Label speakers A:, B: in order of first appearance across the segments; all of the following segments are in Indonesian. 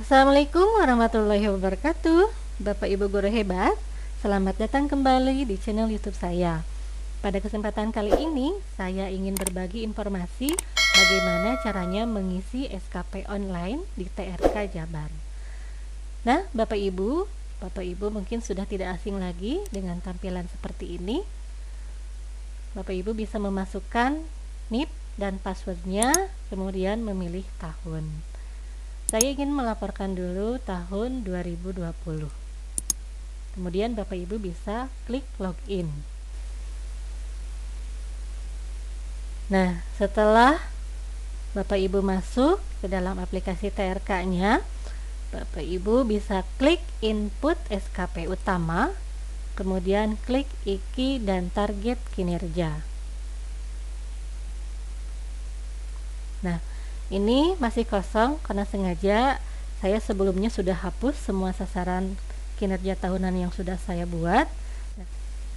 A: Assalamualaikum warahmatullahi wabarakatuh. Bapak Ibu guru hebat, selamat datang kembali di channel YouTube saya. Pada kesempatan kali ini, saya ingin berbagi informasi bagaimana caranya mengisi SKP online di TRK Jabar. Nah, Bapak Ibu mungkin sudah tidak asing lagi dengan tampilan seperti ini. Bapak Ibu bisa memasukkan NIP dan passwordnya, kemudian memilih tahun. Saya ingin melaporkan dulu tahun 2020. Kemudian Bapak Ibu bisa klik login. Nah, setelah Bapak Ibu masuk ke dalam aplikasi TRK-nya, Bapak Ibu bisa klik input SKP utama, kemudian klik IKI dan target kinerja. Nah, ini masih kosong karena sengaja saya sebelumnya sudah hapus semua sasaran kinerja tahunan yang sudah saya buat,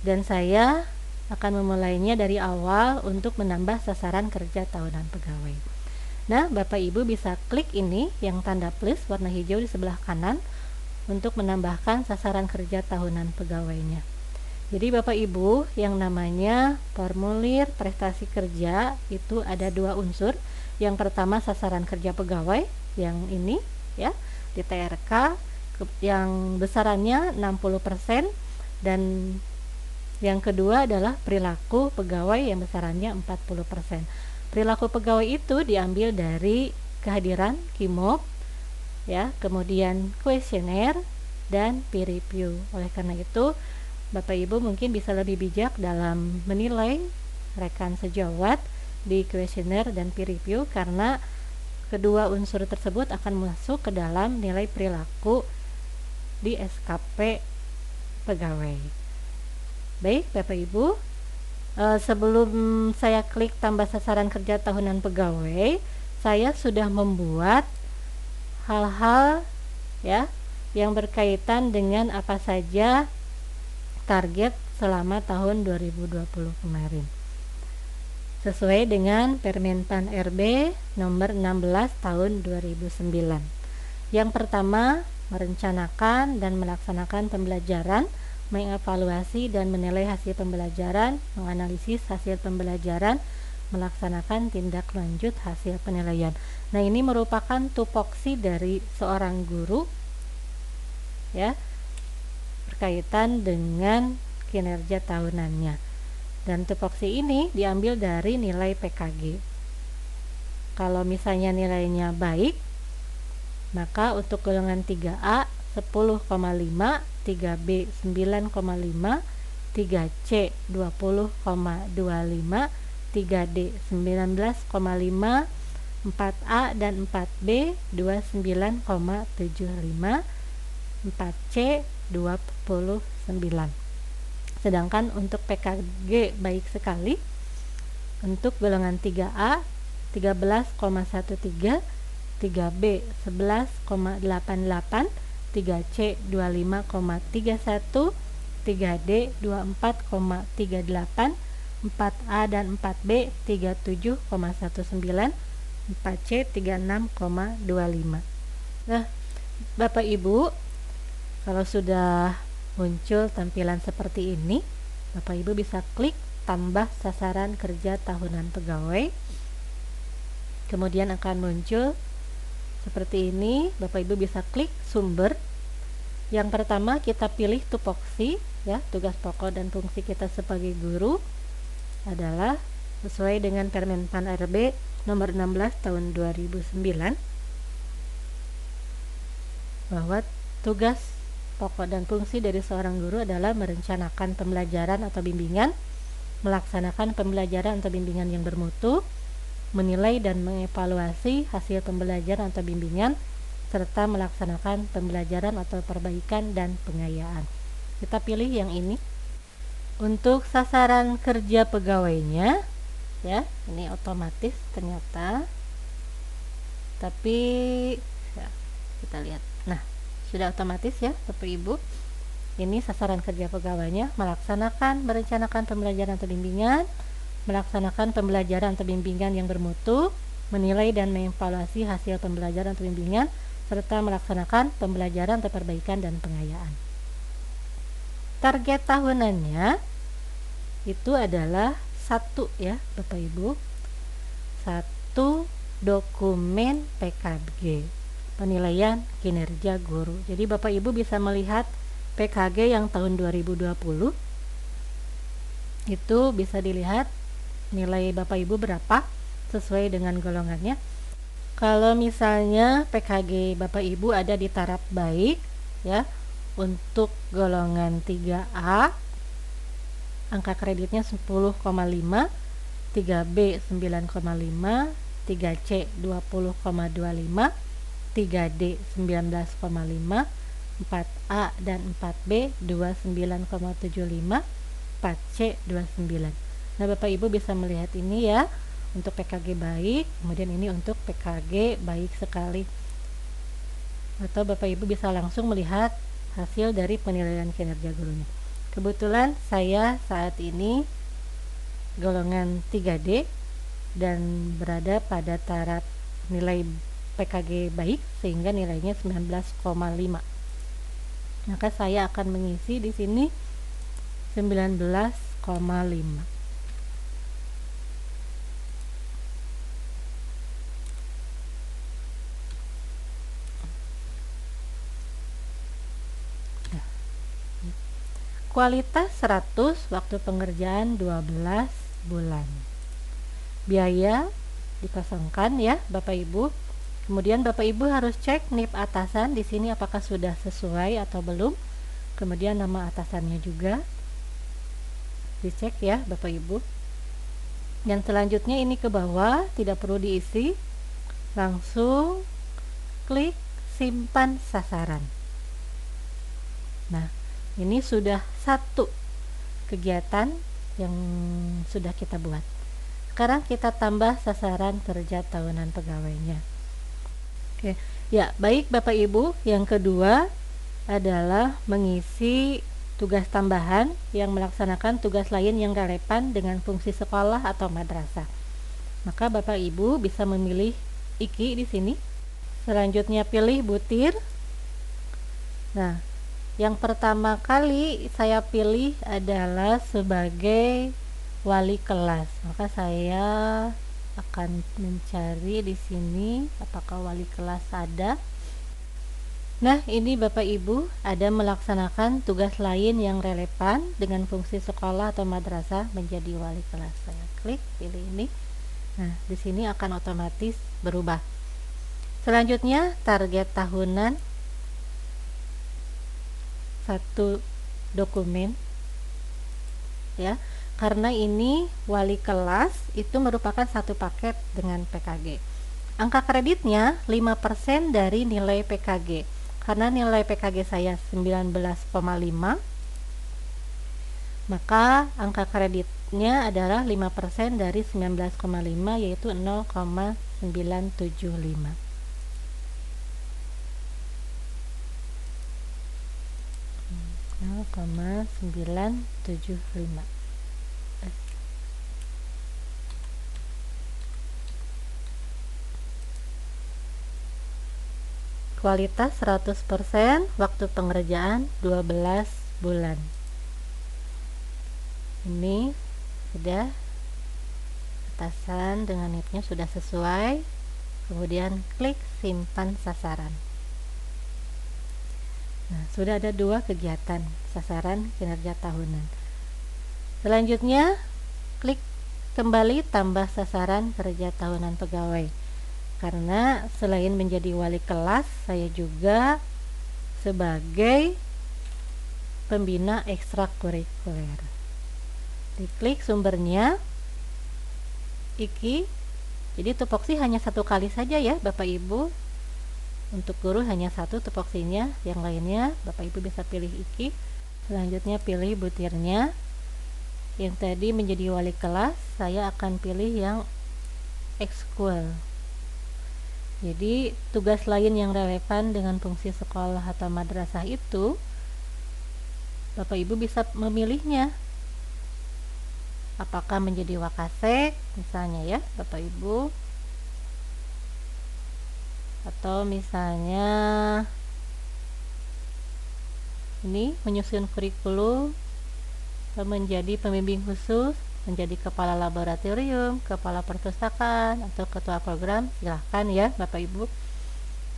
A: dan saya akan memulainya dari awal untuk menambah sasaran kerja tahunan pegawai. Nah, Bapak Ibu bisa klik ini yang tanda plus warna hijau di sebelah kanan untuk menambahkan sasaran kerja tahunan pegawainya. Jadi Bapak Ibu, yang namanya formulir prestasi kerja itu ada dua unsur. Yang pertama sasaran kerja pegawai yang ini ya di TRK yang besarannya 60%, dan yang kedua adalah perilaku pegawai yang besarannya 40%. Perilaku pegawai itu diambil dari kehadiran KIMOP ya, kemudian kuesioner dan peer review. Oleh karena itu Bapak Ibu mungkin bisa lebih bijak dalam menilai rekan sejawat di kuesioner dan peer review, karena kedua unsur tersebut akan masuk ke dalam nilai perilaku di SKP pegawai. Baik Bapak Ibu, sebelum saya klik tambah sasaran kerja tahunan pegawai, saya sudah membuat hal-hal ya yang berkaitan dengan apa saja target selama tahun 2020 kemarin, sesuai dengan Permenpan RB nomor 16 tahun 2009. Yang pertama, merencanakan dan melaksanakan pembelajaran, mengevaluasi dan menilai hasil pembelajaran, menganalisis hasil pembelajaran, melaksanakan tindak lanjut hasil penilaian. Nah, ini merupakan tupoksi dari seorang guru ya, berkaitan dengan kinerja tahunannya. Dan tupoksi ini diambil dari nilai PKG. Kalau misalnya nilainya baik, maka untuk golongan 3A 10,5, 3B 9,5, 3C 20,25, 3D 19,5, 4A dan 4B 29,75, 4C 29. Sedangkan untuk PKG baik sekali untuk golongan 3A 13,13, 3B 11,88, 3C 25,31, 3D 24,38, 4A dan 4B 37,19, 4C 36,25. Nah, Bapak Ibu, kalau sudah muncul tampilan seperti ini, Bapak Ibu bisa klik tambah sasaran kerja tahunan pegawai. Kemudian akan muncul seperti ini. Bapak Ibu bisa klik sumber. Yang pertama kita pilih tupoksi ya, tugas pokok dan fungsi kita sebagai guru adalah sesuai dengan Permenpan RB nomor 16 tahun 2009, bahwa tugas pokok dan fungsi dari seorang guru adalah merencanakan pembelajaran atau bimbingan, melaksanakan pembelajaran atau bimbingan yang bermutu, menilai dan mengevaluasi hasil pembelajaran atau bimbingan, serta melaksanakan pembelajaran atau perbaikan dan pengayaan. Kita pilih yang ini. Untuk sasaran kerja pegawainya ya, ini otomatis ternyata, tapi ya, kita lihat. Nah, sudah otomatis ya Bapak Ibu. Ini sasaran kerja pegawainya: merencanakan pembelajaran atau bimbingan, melaksanakan pembelajaran atau bimbingan yang bermutu, menilai dan mengevaluasi hasil pembelajaran atau bimbingan, serta melaksanakan pembelajaran atau perbaikan dan pengayaan. Target tahunannya itu adalah 1 ya Bapak Ibu, 1 dokumen PKG, penilaian kinerja guru. Jadi Bapak Ibu bisa melihat PKG yang tahun 2020 itu bisa dilihat nilai Bapak Ibu berapa sesuai dengan golongannya. Kalau misalnya PKG Bapak Ibu ada di taraf baik ya, untuk golongan 3A angka kreditnya 10,5, 3B 9,5, 3C 20,25, 3D 19,5, 4A dan 4B 29,75, 4C 29. Nah, Bapak Ibu bisa melihat ini ya untuk PKG baik, kemudian ini untuk PKG baik sekali. Atau Bapak Ibu bisa langsung melihat hasil dari penilaian kinerja gurunya. Kebetulan saya saat ini golongan 3D dan berada pada taraf nilai PKG baik sehingga nilainya 19,5. Maka saya akan mengisi di sini 19,5. Kualitas 100, waktu pengerjaan 12 bulan. Biaya dikosongkan ya Bapak Ibu. Kemudian Bapak Ibu harus cek NIP atasan di sini apakah sudah sesuai atau belum. Kemudian nama atasannya juga dicek ya Bapak Ibu. Dan selanjutnya ini ke bawah, tidak perlu diisi, langsung klik simpan sasaran. Nah, ini sudah 1 kegiatan yang sudah kita buat. Sekarang kita tambah sasaran kerja tahunan pegawainya. Oke, ya baik Bapak Ibu. Yang kedua adalah mengisi tugas tambahan yang melaksanakan tugas lain yang relevan dengan fungsi sekolah atau madrasah. Maka Bapak Ibu bisa memilih IKI di sini. Selanjutnya pilih butir. Nah, yang pertama kali saya pilih adalah sebagai wali kelas. Maka saya akan mencari di sini apakah wali kelas ada. Nah, ini Bapak Ibu ada melaksanakan tugas lain yang relevan dengan fungsi sekolah atau madrasah menjadi wali kelas. Saya klik pilih ini. Nah, di sini akan otomatis berubah. Selanjutnya target tahunan 1 dokumen ya. Karena ini wali kelas itu merupakan 1 paket dengan PKG. Angka kreditnya 5% dari nilai PKG. Karena nilai PKG saya 19,5, maka angka kreditnya adalah 5% dari 19,5 yaitu 0,975. Kualitas 100%, waktu pengerjaan 12 bulan. Ini sudah atasan dengan NIP-nya sudah sesuai. Kemudian klik simpan sasaran. Nah, sudah ada 2 kegiatan sasaran kinerja tahunan. Selanjutnya klik kembali tambah sasaran kerja tahunan pegawai. Karena selain menjadi wali kelas, saya juga sebagai pembina ekstrakurikuler. Diklik sumbernya IKI. Jadi tupoksi hanya 1 kali saja ya Bapak Ibu. Untuk guru hanya 1 tupoksinya, yang lainnya Bapak Ibu bisa pilih IKI. Selanjutnya pilih butirnya. Yang tadi menjadi wali kelas, saya akan pilih yang ekskul. Jadi tugas lain yang relevan dengan fungsi sekolah atau madrasah itu Bapak Ibu bisa memilihnya. Apakah menjadi wakasek misalnya ya Bapak Ibu. atau misalnya ini menyusun kurikulum, menjadi pembimbing khusus, menjadi kepala laboratorium, kepala perpustakaan, atau ketua program, silahkan ya Bapak Ibu.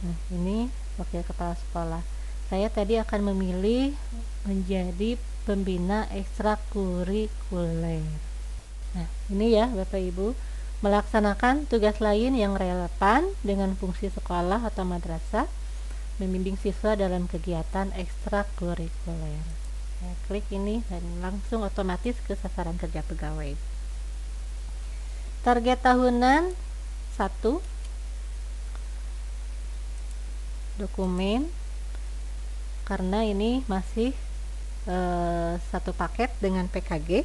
A: Nah, ini wakil kepala sekolah. Saya tadi akan memilih menjadi pembina ekstrakurikuler. Nah, ini ya Bapak Ibu, melaksanakan tugas lain yang relevan dengan fungsi sekolah atau madrasah, membimbing siswa dalam kegiatan ekstrakurikuler. Saya klik ini dan langsung otomatis ke sasaran kerja pegawai. Target tahunan 1, dokumen, karena ini masih satu paket dengan PKG.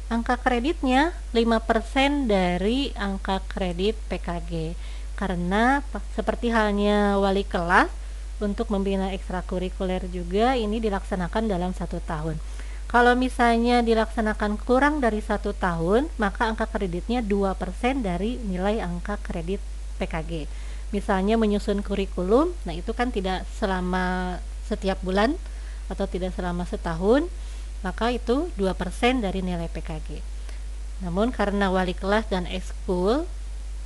A: Angka kreditnya 5% dari angka kredit PKG, karena seperti halnya wali kelas, untuk membina ekstrakurikuler juga ini dilaksanakan dalam 1 tahun. Kalau misalnya dilaksanakan kurang dari 1 tahun, maka angka kreditnya 2% dari nilai angka kredit PKG. Misalnya menyusun kurikulum, nah itu kan tidak selama setiap bulan atau tidak selama setahun, maka itu 2% dari nilai PKG. Namun karena wali kelas dan ekskul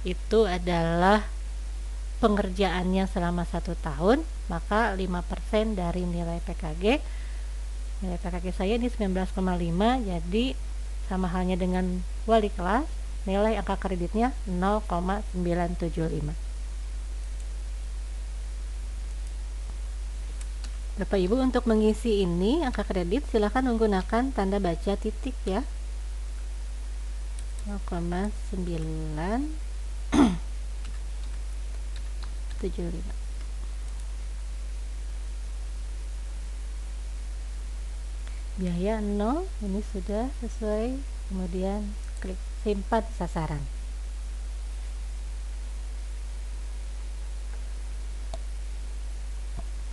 A: itu adalah pengerjaannya selama 1 tahun, maka 5% dari nilai PKG. Nilai PKG saya ini 19,5, jadi sama halnya dengan wali kelas, nilai angka kreditnya 0,975. Bapak Ibu, untuk mengisi ini angka kredit silakan menggunakan tanda baca titik ya, 0,975. Biaya 0, ini sudah sesuai, kemudian klik simpan sasaran.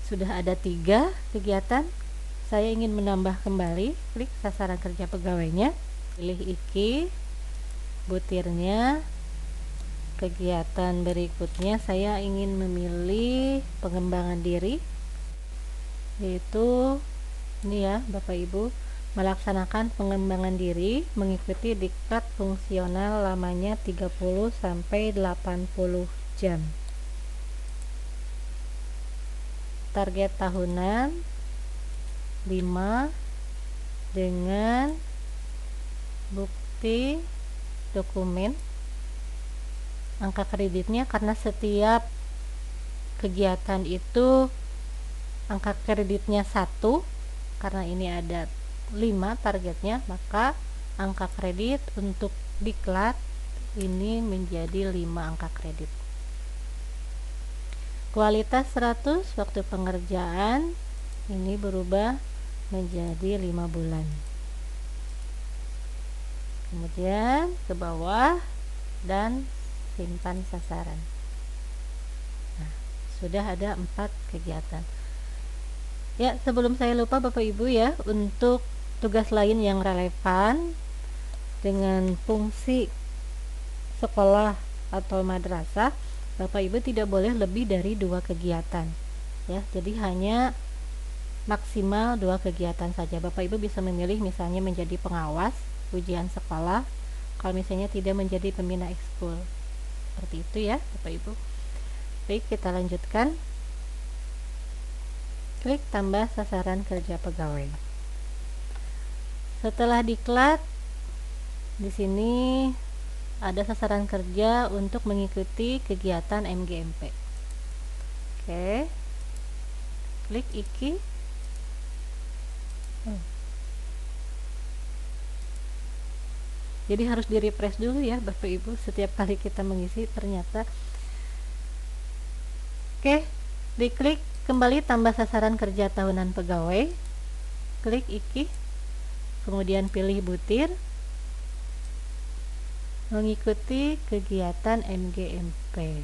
A: Sudah ada 3 kegiatan, saya ingin menambah kembali, klik sasaran kerja pegawainya, pilih IKI, butirnya. Kegiatan berikutnya saya ingin memilih pengembangan diri, yaitu ini ya Bapak Ibu, melaksanakan pengembangan diri mengikuti diklat fungsional lamanya 30 sampai 80 jam. Target tahunan 5 dengan bukti dokumen. Angka kreditnya karena setiap kegiatan itu angka kreditnya 1, karena ini ada 5 targetnya, maka angka kredit untuk diklat ini menjadi 5 angka kredit. Kualitas 100, waktu pengerjaan ini berubah menjadi 5 bulan. Kemudian ke bawah dan simpan sasaran. Nah, sudah ada 4 kegiatan. Ya, sebelum saya lupa Bapak Ibu ya, untuk tugas lain yang relevan dengan fungsi sekolah atau madrasah, Bapak Ibu tidak boleh lebih dari 2 kegiatan. Ya, jadi hanya maksimal 2 kegiatan saja. Bapak Ibu bisa memilih misalnya menjadi pengawas ujian sekolah, kalau misalnya tidak menjadi pembina ekskul. Seperti itu ya Bapak Ibu. Baik, kita lanjutkan. Klik tambah sasaran kerja pegawai. Setelah diklat, di sini ada sasaran kerja untuk mengikuti kegiatan MGMP. Oke. Klik IKI. Jadi harus di-refresh dulu ya Bapak Ibu setiap kali kita mengisi ternyata. Oke, diklik kembali tambah sasaran kerja tahunan pegawai. Klik IKI. Kemudian pilih butir. Mengikuti kegiatan MGMP.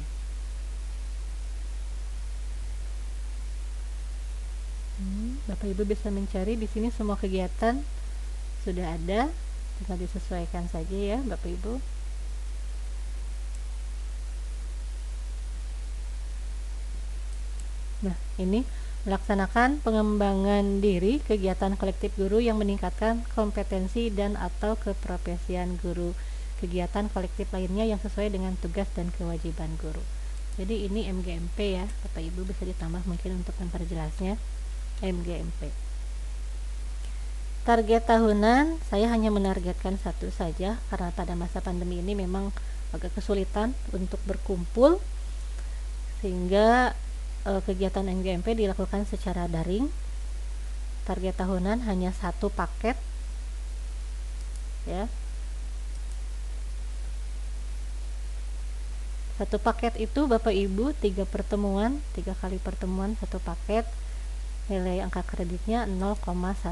A: Bapak Ibu bisa mencari di sini semua kegiatan sudah ada. Tinggal disesuaikan saja ya Bapak Ibu. Nah, ini melaksanakan pengembangan diri kegiatan kolektif guru yang meningkatkan kompetensi dan atau keprofesian guru, kegiatan kolektif lainnya yang sesuai dengan tugas dan kewajiban guru. Jadi ini MGMP ya, Bapak Ibu, bisa ditambah mungkin untuk memperjelasnya. MGMP. Target tahunan saya hanya menargetkan satu saja karena pada masa pandemi ini memang agak kesulitan untuk berkumpul, sehingga kegiatan MGMP dilakukan secara daring. Target tahunan hanya satu paket ya. Satu paket itu Bapak Ibu 3 pertemuan, 3 kali pertemuan satu paket, nilai angka kreditnya 0,15.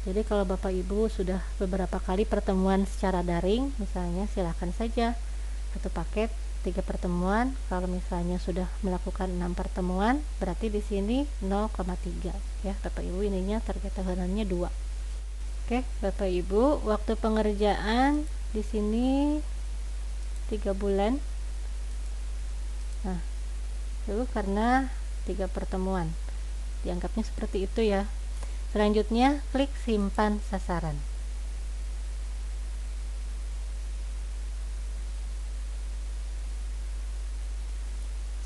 A: Jadi kalau Bapak Ibu sudah beberapa kali pertemuan secara daring, misalnya silakan saja satu paket 3 pertemuan. Kalau misalnya sudah melakukan 6 pertemuan, berarti di sini 0,3 ya Bapak Ibu, ininya target tahunannya 2. Oke, Bapak Ibu, waktu pengerjaan di sini 3 bulan. Nah, itu karena 3 pertemuan. Dianggapnya seperti itu ya. Selanjutnya, klik simpan sasaran.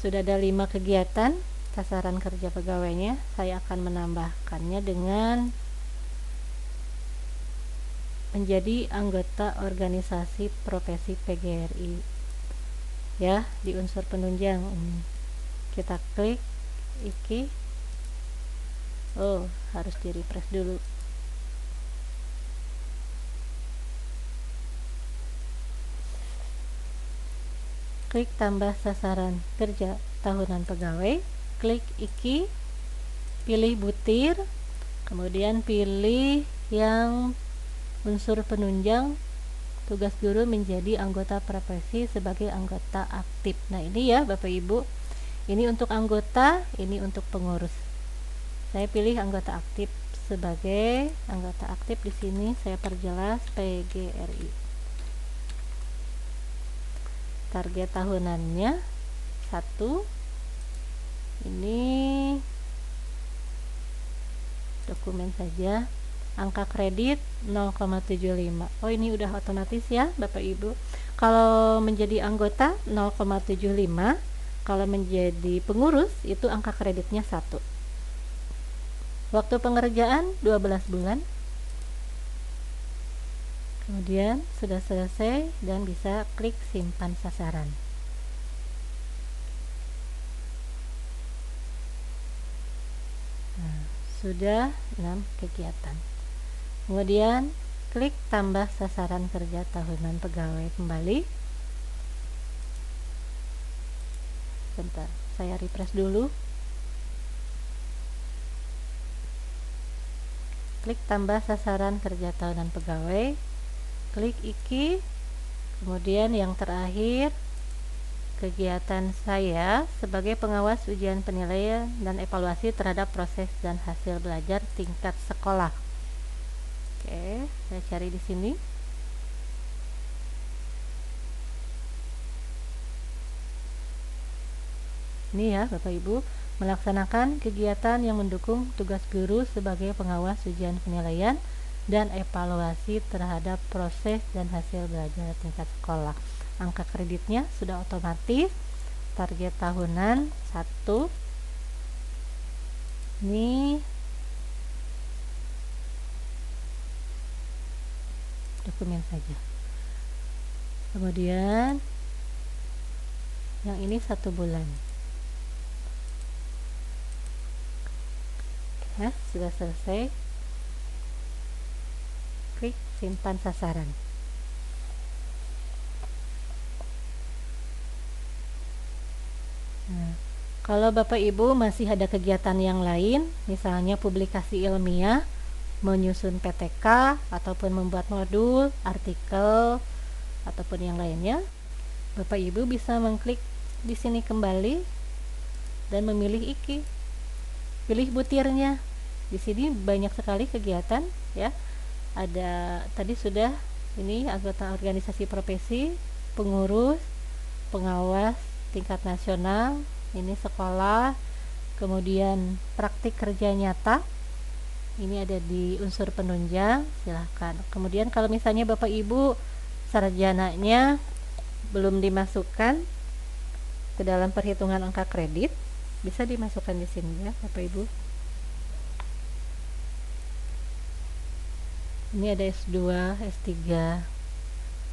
A: Sudah ada 5 kegiatan sasaran kerja pegawainya. Saya akan menambahkannya dengan menjadi anggota organisasi profesi PGRI ya, di unsur penunjang ini. Kita klik iki. Oh, harus di refresh dulu. Klik tambah sasaran kerja tahunan pegawai, klik iki, pilih butir, kemudian pilih yang unsur penunjang, tugas guru menjadi anggota profesi sebagai anggota aktif. Nah, ini ya Bapak Ibu, ini untuk anggota, ini untuk pengurus. Saya pilih anggota aktif. Sebagai anggota aktif di sini saya perjelas PGRI. Target tahunannya 1. Ini dokumen saja. Angka kredit 0,75. Oh, ini udah otomatis ya Bapak Ibu. Kalau menjadi anggota 0,75, kalau menjadi pengurus itu angka kreditnya 1. Waktu pengerjaan 12 bulan. Kemudian sudah selesai dan bisa klik simpan sasaran. Nah, sudah 6 kegiatan. Kemudian klik tambah sasaran kerja tahunan pegawai kembali. Bentar, saya refresh dulu. Klik tambah sasaran kerja tahunan pegawai, klik iki, kemudian yang terakhir kegiatan saya sebagai pengawas ujian penilaian dan evaluasi terhadap proses dan hasil belajar tingkat sekolah. Oke, saya cari di sini. Ini ya Bapak Ibu, melaksanakan kegiatan yang mendukung tugas guru sebagai pengawas ujian penilaian dan evaluasi terhadap proses dan hasil belajar tingkat sekolah. Angka kreditnya sudah otomatis. Target tahunan 1. Ini dokumen saja. Kemudian yang ini 1 bulan. Nah, sudah selesai. Klik simpan sasaran. Nah, kalau Bapak Ibu masih ada kegiatan yang lain, misalnya publikasi ilmiah, menyusun PTK, ataupun membuat modul, artikel, ataupun yang lainnya, Bapak Ibu bisa mengklik di sini kembali dan memilih iki. Pilih butirnya. Di sini banyak sekali kegiatan ya. Ada tadi sudah ini anggota organisasi profesi, pengurus, pengawas tingkat nasional, ini sekolah, kemudian praktik kerja nyata, ini ada di unsur penunjang, silahkan. Kemudian kalau misalnya Bapak Ibu sarjananya belum dimasukkan ke dalam perhitungan angka kredit, bisa dimasukkan di sini ya Bapak Ibu. Ini ada S2, S3.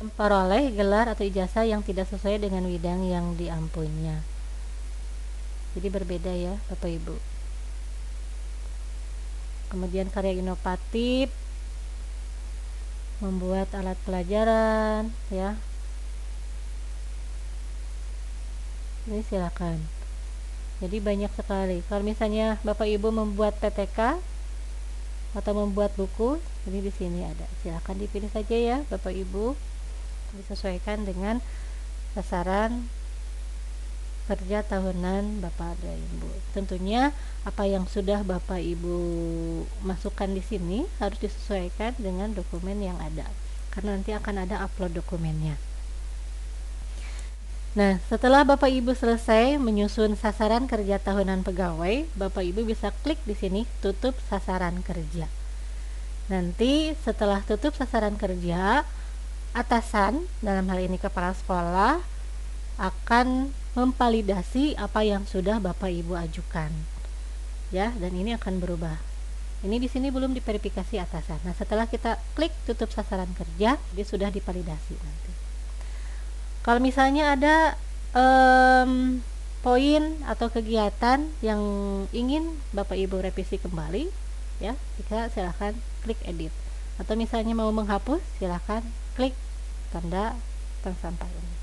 A: Memperoleh gelar atau ijazah yang tidak sesuai dengan bidang yang diampuinya. Jadi berbeda ya Bapak Ibu. Kemudian karya inovatif, membuat alat pelajaran ya. Ini silakan. Jadi banyak sekali. Kalau misalnya Bapak Ibu membuat PTK atau membuat buku, ini di sini ada. Silakan dipilih saja ya Bapak Ibu. Disesuaikan dengan sasaran kerja tahunan Bapak dan Ibu. Tentunya apa yang sudah Bapak Ibu masukkan di sini harus disesuaikan dengan dokumen yang ada, karena nanti akan ada upload dokumennya. Nah, setelah Bapak Ibu selesai menyusun sasaran kerja tahunan pegawai, Bapak Ibu bisa klik di sini tutup sasaran kerja. Nanti setelah tutup sasaran kerja, atasan, dalam hal ini kepala sekolah, akan memvalidasi apa yang sudah Bapak Ibu ajukan. Ya, dan ini akan berubah. Ini di sini belum diverifikasi atasan. Nah, setelah kita klik tutup sasaran kerja, dia sudah divalidasi nanti. Kalau misalnya ada poin atau kegiatan yang ingin Bapak Ibu revisi kembali, ya, jika silahkan klik edit. Atau misalnya mau menghapus, silahkan klik tanda tong sampah ini.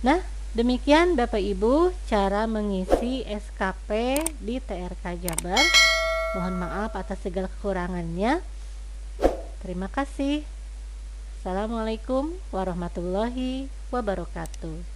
A: Nah, demikian Bapak Ibu cara mengisi SKP di TRK Jabar. Mohon maaf atas segala kekurangannya. Terima kasih. Assalamualaikum warahmatullahi wabarakatuh.